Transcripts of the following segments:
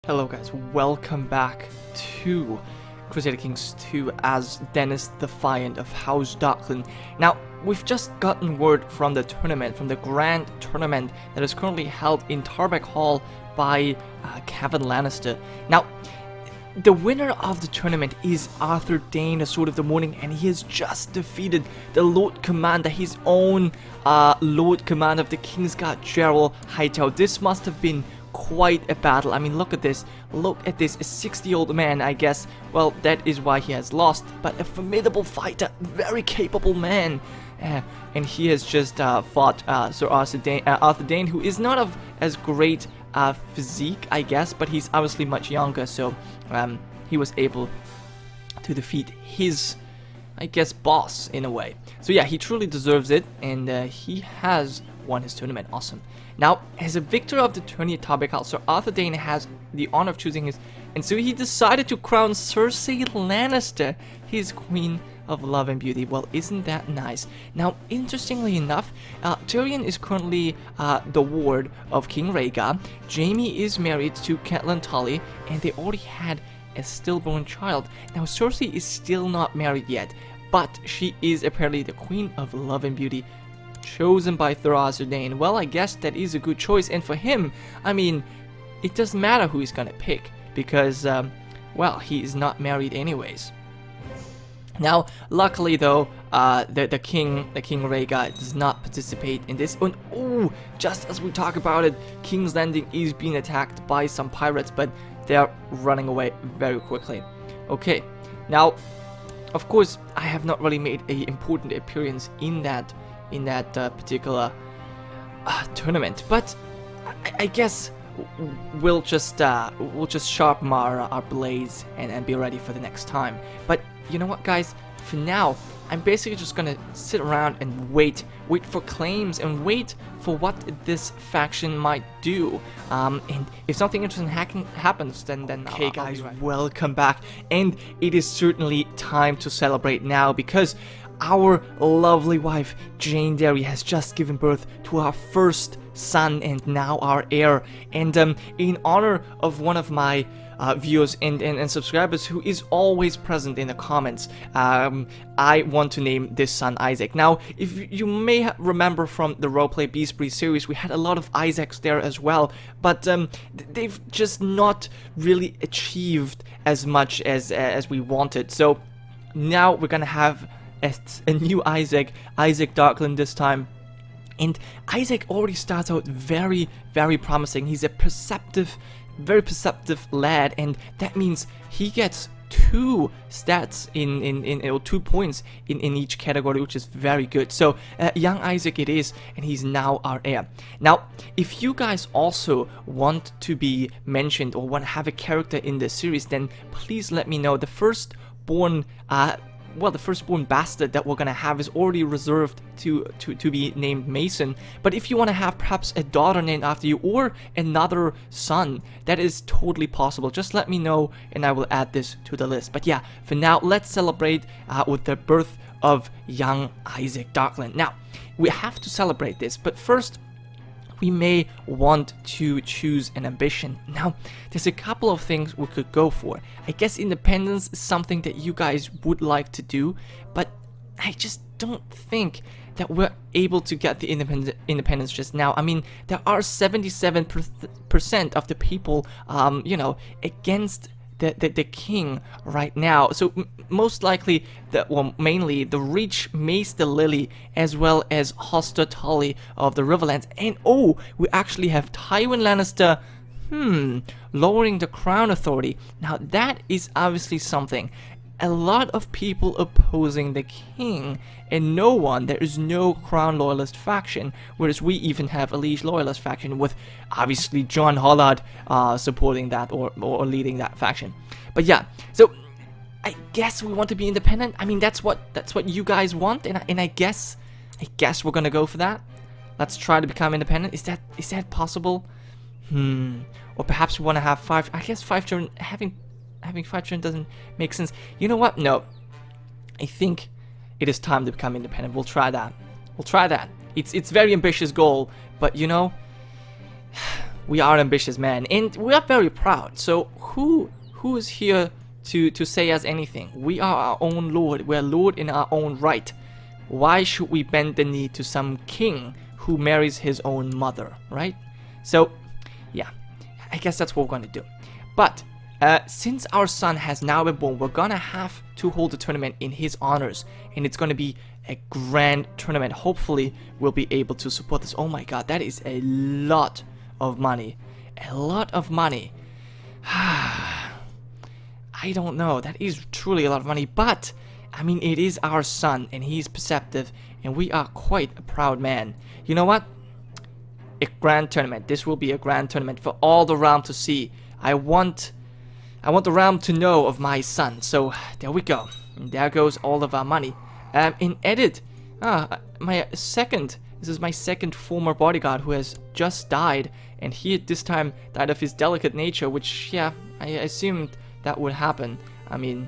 Hello guys, welcome back to Crusader Kings 2 as Dennis Defiant of House Darklyn. Now, we've just gotten word from the tournament, from the grand tournament that is currently held in Tarbeck Hall by Kevin Lannister. Now, the winner of the tournament is Arthur Dayne, the Sword of the Morning, and he has just defeated the Lord Commander, his own Lord Commander of the Kingsguard, Gerald Hightower. This must have been quite a battle. I mean, look at this. Look at this. A 60-year-old man, I guess. Well, that is why he has lost. But a formidable fighter, very capable man. And he has just fought Sir Arthur Dayne, who is not of as great physique, I guess, but he's obviously much younger, so he was able to defeat his, I guess, boss in a way. So yeah, he truly deserves it, and he has won his tournament. Awesome. Now, as a victor of the tourney at Tarbeck Hall, Sir Arthur Dayne has the honor of choosing his, and so he decided to crown Cersei Lannister his Queen of Love and Beauty. Well, isn't that nice? Now, interestingly enough, Tyrion is currently the ward of King Rhaegar. Jaime is married to Catelyn Tully, and they already had a stillborn child. Now, Cersei is still not married yet, but she is apparently the Queen of Love and Beauty, chosen by Sir Arthur Dayne. Well, I guess that is a good choice, and for him, I mean, it doesn't matter who he's gonna pick, because, well, he is not married anyways. Now, luckily though, the King Rhaegar does not participate in this. And oh, just as we talk about it, King's Landing is being attacked by some pirates, but they're running away very quickly. Okay, now, of course, I have not really made an important appearance in that particular tournament, but I guess we'll just sharpen our blades and be ready for the next time. But you know what, guys? For now, I'm basically just gonna sit around and wait for claims and wait for what this faction might do. And if something interesting happens, then okay, guys, welcome back, and it is certainly time to celebrate now, because our lovely wife, Jane Derry, has just given birth to our first son and now our heir. And in honor of one of my viewers and subscribers who is always present in the comments, I want to name this son Isaac. Now, if you may remember from the Roleplay Beastbreed series, we had a lot of Isaacs there as well, but they've just not really achieved as much as we wanted. So now we're gonna have a new Isaac Darklyn this time. And Isaac already starts out very, very promising. He's a very perceptive lad, and that means he gets 2 stats in 2 points in each category, which is very good. So young Isaac it is, and he's now our heir. Now, if you guys also want to be mentioned or want to have a character in this series, then please let me know. The firstborn bastard that we're gonna have is already reserved to be named Mason. But if you want to have perhaps a daughter named after you or another son, that is totally possible. Just let me know and I will add this to the list. But yeah, for now, let's celebrate with the birth of young Isaac Darklyn. Now, we have to celebrate this, but first, we may want to choose an ambition. Now, there's a couple of things we could go for. I guess independence is something that you guys would like to do, but I just don't think that we're able to get the independence just now. I mean, there are 77% of the people, you know, against the king right now. So most likely, mainly the Reach, Mace the Lily, as well as Hoster Tully of the Riverlands. And oh, we actually have Tywin Lannister, lowering the crown authority. Now that is obviously something. A lot of people opposing the king, and there is no crown loyalist faction, whereas we even have a liege loyalist faction with obviously John Hollard supporting that or leading that faction. But yeah, so I guess we want to be independent. I mean, that's what you guys want, and I guess we're gonna go for that. Let's try to become independent. Is that possible? Or perhaps we want to have 5. I guess 5 children. Having 5 children doesn't make sense. You know what? No. I think it is time to become independent. We'll try that. It's a very ambitious goal, but you know, we are ambitious men, and we are very proud. So who is here to say us anything? We are our own lord. We're lord in our own right. Why should we bend the knee to some king who marries his own mother, right? So, yeah, I guess that's what we're gonna do. But since our son has now been born, we're gonna have to hold a tournament in his honors, and it's gonna be a grand tournament. Hopefully, we'll be able to support this. Oh my god, that is a lot of money. A lot of money. I don't know. That is truly a lot of money, but I mean, it is our son, and he's perceptive, and we are quite a proud man. You know what? A grand tournament. This will be a grand tournament for all the realm to see. I want the realm to know of my son. So there we go. And there goes all of our money. In edit, this is my second former bodyguard who has just died, and he at this time died of his delicate nature, which, yeah, I assumed that would happen. I mean,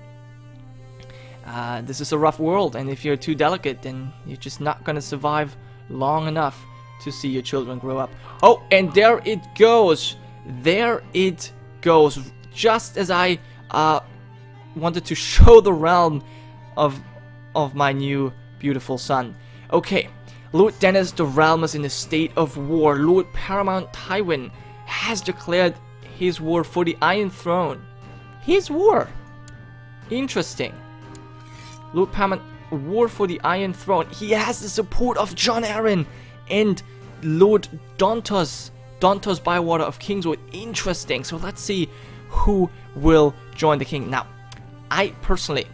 this is a rough world, and if you're too delicate, then you're just not gonna survive long enough to see your children grow up. Oh, and there it goes. There it goes. Just as I wanted to show the realm of my new beautiful son. Okay, Lord Dennis, the realm is in a state of war. Lord Paramount Tywin has declared his war for the Iron Throne. His war. Interesting. Lord Paramount, war for the Iron Throne. He has the support of Jon Arryn and Lord Dontos Bywater of Kingsguard. Interesting. So let's see who will join the king. Now, I personally,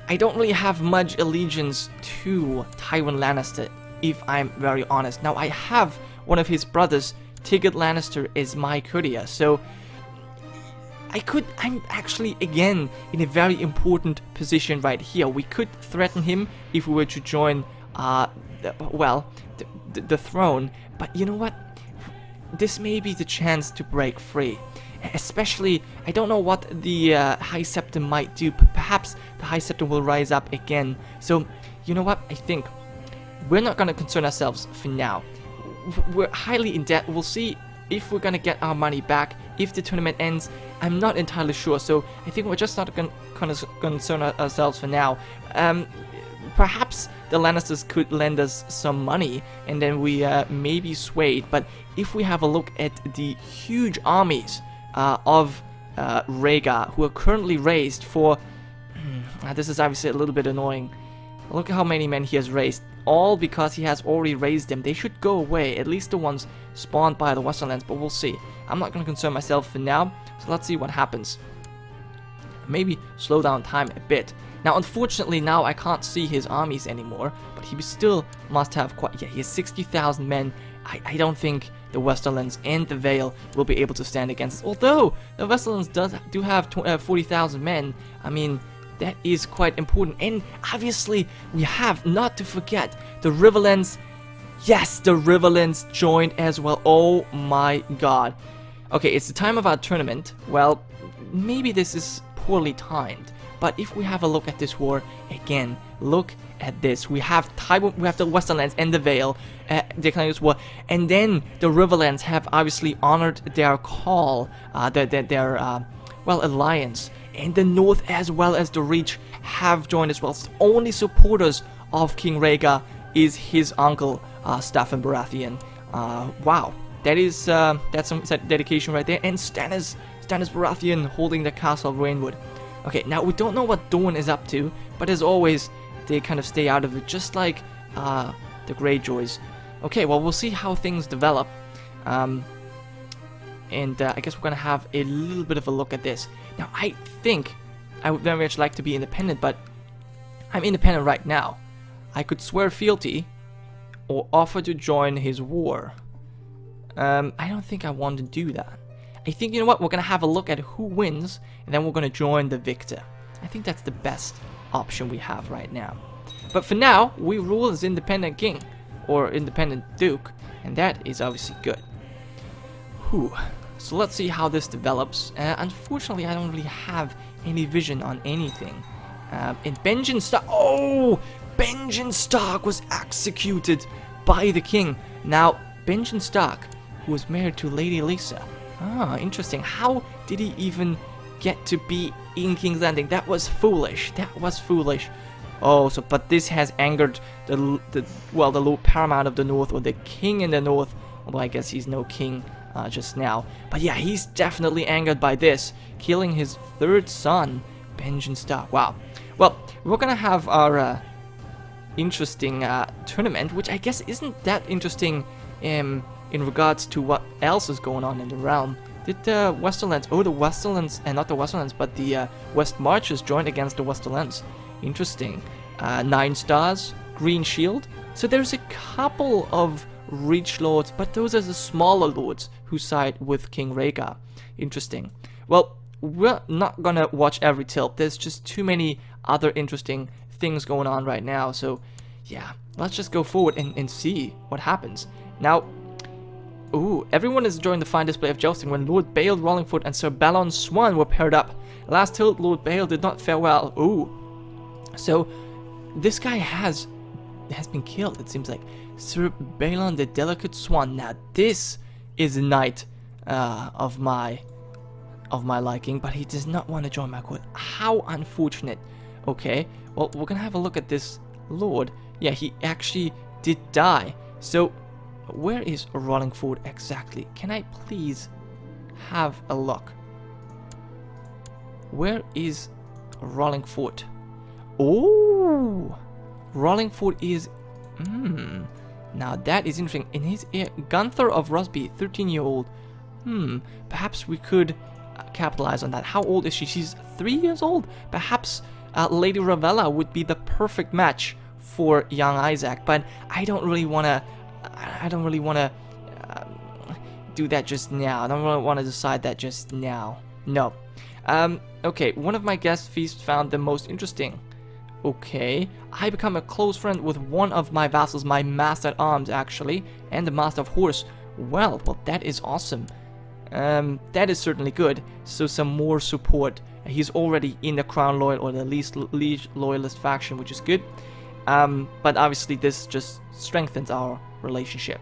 I don't really have much allegiance to Tywin Lannister, if I'm very honest. Now, I have one of his brothers, Tigard Lannister, as my courtier, so I'm actually, again, in a very important position right here. We could threaten him if we were to join, the throne, but you know what? This may be the chance to break free. Especially, I don't know what the High Septon might do, but perhaps the High Septon will rise up again. So, you know what? I think we're not going to concern ourselves for now. We're highly in debt. We'll see if we're going to get our money back. If the tournament ends, I'm not entirely sure. So, I think we're just not going to concern ourselves for now. Perhaps the Lannisters could lend us some money, and then we may be swayed. But if we have a look at the huge armies of Rhaegar, who are currently raised for... this is obviously a little bit annoying. Look at how many men he has raised. All because he has already raised them. They should go away, at least the ones spawned by the Westernlands, but we'll see. I'm not going to concern myself for now, so let's see what happens. Maybe slow down time a bit. Now, unfortunately, now I can't see his armies anymore, but he still must have quite... Yeah, he has 60,000 men. I don't think the Westerlands and the Vale will be able to stand against us. Although the Westerlands do have 40,000 men. I mean, that is quite important. And obviously, we have not to forget the Riverlands. Yes, the Riverlands joined as well. Oh my god. Okay, it's the time of our tournament. Well, maybe this is poorly timed. But if we have a look at this war again, look at this. We have Tywin, we have the Westernlands and the Vale declaring this war, and then the Riverlands have obviously honored their call, their alliance, and the North as well as the Reach have joined as well. The only supporters of King Rhaegar is his uncle, Staffan Baratheon. Wow, that's some dedication right there. And Stannis Baratheon holding the castle of Rainwood. Okay, now we don't know what Dorne is up to, but as always, they kind of stay out of it, just like the Greyjoys. Okay, well, we'll see how things develop. I guess we're going to have a little bit of a look at this. Now, I think I would very much like to be independent, but I'm independent right now. I could swear fealty or offer to join his war. I don't think I want to do that. I think, you know what, we're going to have a look at who wins, and then we're going to join the victor. I think that's the best option we have right now. But for now, we rule as independent king, or independent duke, and that is obviously good. Whew. So let's see how this develops. Unfortunately, I don't really have any vision on anything. And Benjen Stark... Oh! Benjen Stark was executed by the king. Now, Benjen Stark who was married to Lady Lisa. Ah, interesting. How did he even get to be in King's Landing? That was foolish. That was foolish. Oh, so but this has angered the Lord Paramount of the North, or the King in the North. Although I guess he's no king just now. But yeah, he's definitely angered by this, killing his third son, Benjamin Stark. Wow. Well, we're gonna have our interesting tournament, which I guess isn't that interesting in regards to what else is going on in the realm. Did the Westerlands, the Westerlands, and not the Westerlands, but the West Marches joined against the Westerlands. Interesting. 9 stars, green shield. So there's a couple of Reach Lords, but those are the smaller lords who side with King Rhaegar. Interesting. Well, we're not gonna watch every tilt. There's just too many other interesting things going on right now. So yeah, let's just go forward and see what happens. Now, everyone is enjoying the fine display of jousting when Lord Bale Rollingfoot and Sir Balon Swan were paired up. Last tilt, Lord Bale did not fare well. So this guy has been killed, it seems like. Sir Balon the Delicate Swan. Now this is a knight of my liking, but he does not want to join my court. How unfortunate. Okay, well, we're gonna have a look at this lord. Yeah, he actually did die. So where is Rollingfoot exactly? Can I please have a look? Where is Rollingfoot? Oh, Rollingfoot is now that is interesting. In his heir, Gunther of Rusby, 13-year-old. Perhaps we could capitalize on that. How old is she? She's 3 years old. Perhaps Lady Ravella would be the perfect match for young Isaac, but I don't really want to do that just now. I don't really want to decide that just now. No. Okay, one of my guest feasts found the most interesting. Okay, I become a close friend with one of my vassals, my master at arms actually, and the master of horse. Well, that is awesome. That is certainly good. So some more support. He's already in the Crown Loyal, or the Liege Loyalist faction, which is good. But obviously this just strengthens our relationship.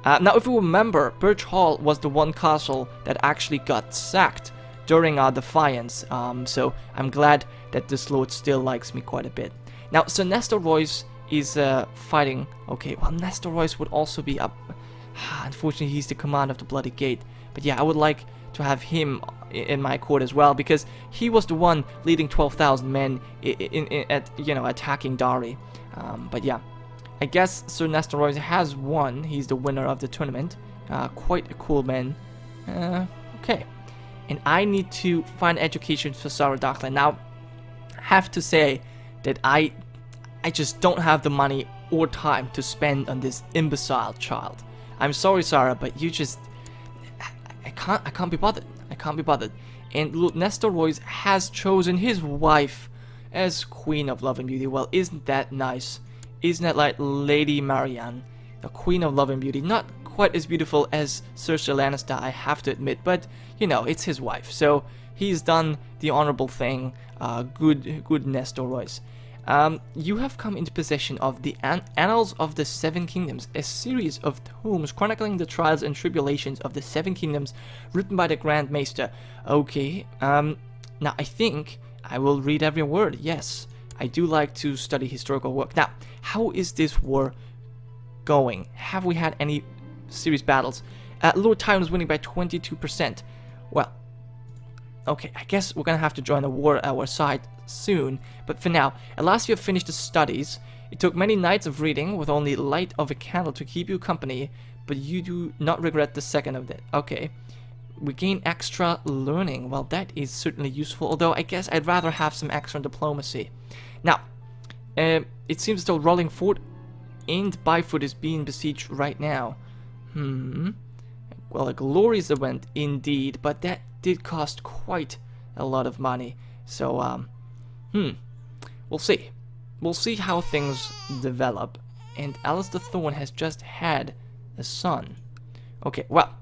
Now, if you remember, Birch Hall was the one castle that actually got sacked during our Defiance. So I'm glad that this lord still likes me quite a bit. Now, Sir Nestor Royce is fighting. Okay, well, Nestor Royce would also be up. Unfortunately, he's the command of the Bloody Gate. But yeah, I would like to have him in my court as well, because he was the one leading 12,000 men attacking Dari. But yeah, I guess Sir Nestor Royce has won. He's the winner of the tournament. Quite a cool man. Okay. And I need to find education for Sarah Darklyn. Now, I have to say that I just don't have the money or time to spend on this imbecile child. I'm sorry, Sarah, but you just... I can't be bothered. I can't be bothered. And Lord Nestor Royce has chosen his wife as Queen of Love and Beauty. Well, isn't that nice? Isn't that like Lady Marianne, the Queen of Love and Beauty? Not quite as beautiful as Cersei Lannister, I have to admit, but you know, it's his wife, so he's done the honorable thing. Good Nestor Royce. You have come into possession of the Annals of the Seven Kingdoms, a series of tomes chronicling the trials and tribulations of the Seven Kingdoms, written by the Grand Maester. Okay, now I think I will read every word. Yes, I do like to study historical work. Now, how is this war going? Have we had any serious battles? Lord Tyrion is winning by 22%. Well, okay, I guess we're gonna have to join the war at our side soon, but for now, at last you have finished the studies. It took many nights of reading with only light of a candle to keep you company, but you do not regret the second of it. Okay, we gain extra learning. Well, that is certainly useful, although I guess I'd rather have some extra diplomacy. Now, it seems as though Rollingfoot and Byfoot is being besieged right now. Well, a glorious event indeed, but that did cost quite a lot of money. So, we'll see. We'll see how things develop. And Alistair Thorne has just had a son. Okay, well,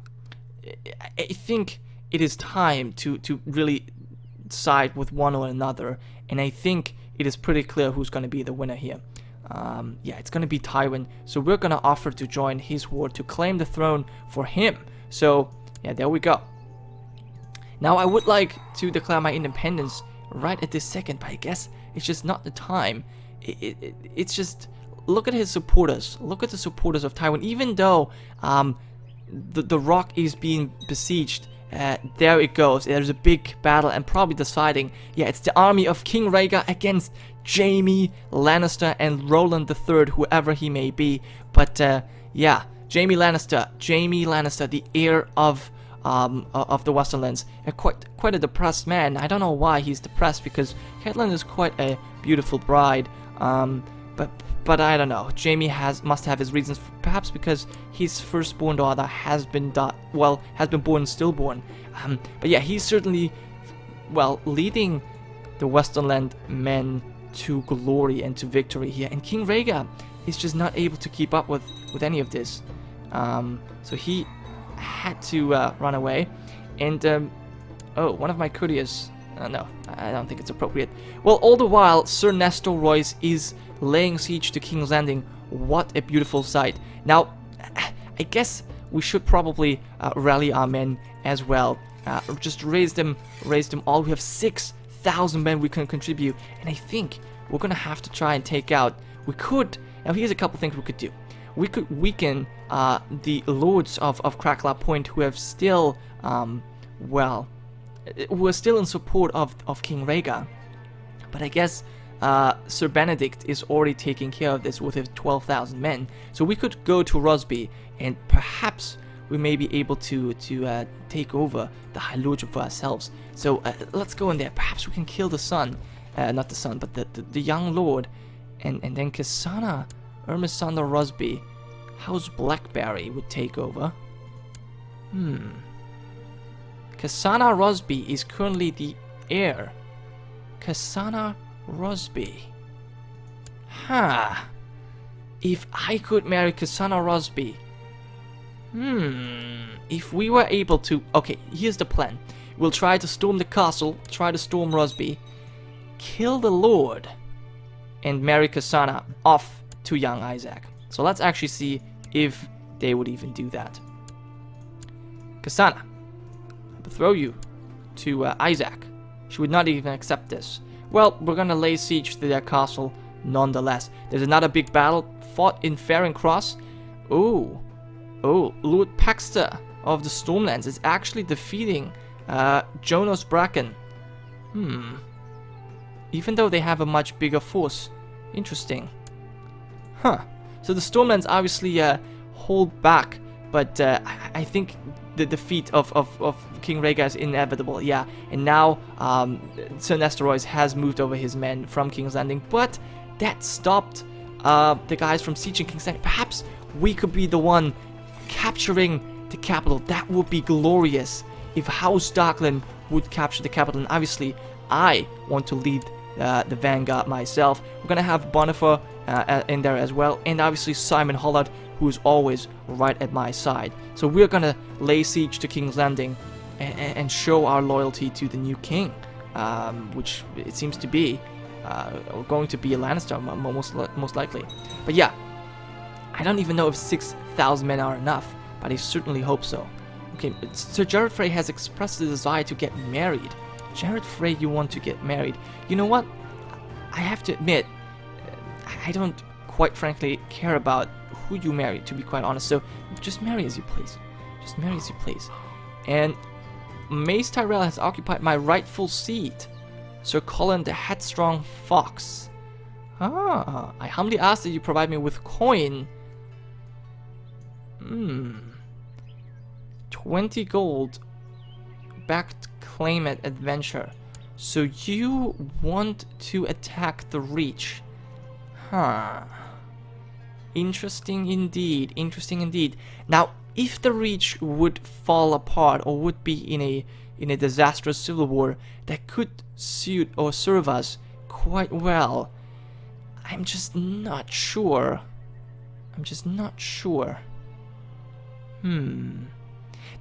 I think it is time to really side with one or another. And I think it is pretty clear who's going to be the winner here. Yeah, it's going to be Tywin. So we're going to offer to join his war to claim the throne for him. So yeah, there we go. Now I would like to declare my independence right at this second, but I guess it's just not the time. It's just, look at his supporters. Look at the supporters of Taiwan. Even though the rock is being besieged, there it goes. There's a big battle and probably deciding. Yeah, it's the army of King Rhaegar against Jaime Lannister and Roland III, whoever he may be. But yeah, Jaime Lannister, the heir of the Westerlands, quite a depressed man. I don't know why he's depressed, because Catelyn is quite a beautiful bride. But I don't know. Jaime must have his reasons. Perhaps because his firstborn daughter has been born stillborn. But yeah, he's certainly leading the Westerland men to glory and to victory here. And King Rhaegar is just not able to keep up with any of this. So he had to run away. And oh, one of my courtiers. No, I don't think it's appropriate. Well, all the while, Sir Nestor Royce is laying siege to King's Landing. What a beautiful sight. Now, I guess we should probably rally our men as well. Just raise them all. We have 6,000 men we can contribute, and I think we're gonna have to try and take out. Now here's a couple things we could do. We could weaken the lords of Crackla Point, who have still, who are still in support of King Rhaegar. But I guess Sir Benedict is already taking care of this with his 12,000 men. So we could go to Rosby, and perhaps we may be able to take over the High Lordship for ourselves. So let's go in there. Perhaps we can kill the son. Not the son, but the young lord. And then Cassana Ermisanda Rosby, House Blackberry would take over. Cassana Rosby is currently the heir. Cassana Rosby. If I could marry Cassana Rosby. If we were able to... Okay, here's the plan. We'll try to storm the castle, try to storm Rosby, kill the lord, and marry Cassana off to young Isaac. So let's actually see if they would even do that. Cassana, I will throw you to Isaac. She would not even accept this. Well, we're gonna lay siege to their castle nonetheless. There's another big battle fought in Farron Cross. Oh, Lord Paxter of the Stormlands is actually defeating Jonas Bracken. Even though they have a much bigger force. Interesting. So the Stormlands obviously hold back, but I think the defeat of King Rhaegar is inevitable, yeah. And now Sir Nestor Royce has moved over his men from King's Landing, but that stopped the guys from sieging King's Landing. Perhaps we could be the one capturing the capital. That would be glorious if House Darklyn would capture the capital. And obviously, I want to lead the vanguard myself. We're gonna have Bonifer in there as well, and obviously Simon Hollard, who is always right at my side. So we're gonna lay siege to King's Landing and show our loyalty to the new king, which it seems to be going to be a Lannister, most likely. But yeah, I don't even know if 6,000 men are enough, but I certainly hope so. Okay, Sir Jared Frey has expressed the desire to get married. Jared Frey, you want to get married? You know what? I have to admit, I don't quite frankly care about who you marry, to be quite honest. So just marry as you please. Just marry as you please. And Mace Tyrell has occupied my rightful seat. Sir Colin the Headstrong Fox. I humbly ask that you provide me with coin. 20 gold. Backed claim at adventure. So you want to attack the Reach. Interesting indeed. Interesting indeed. Now, if the Reach would fall apart or would be in a disastrous civil war, that could suit or serve us quite well. I'm just not sure.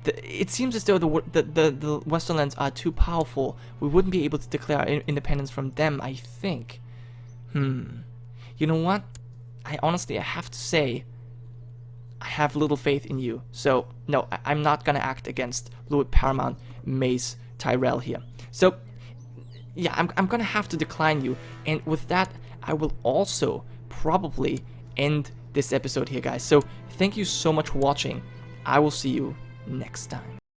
It seems as though the Westerlands are too powerful. We wouldn't be able to declare independence from them, I think. You know what? I have to say, I have little faith in you. So no, I'm not gonna act against Lord Paramount Mace Tyrell here. So yeah, I'm gonna have to decline you. And with that, I will also probably end this episode here, guys. So thank you so much for watching. I will see you next time.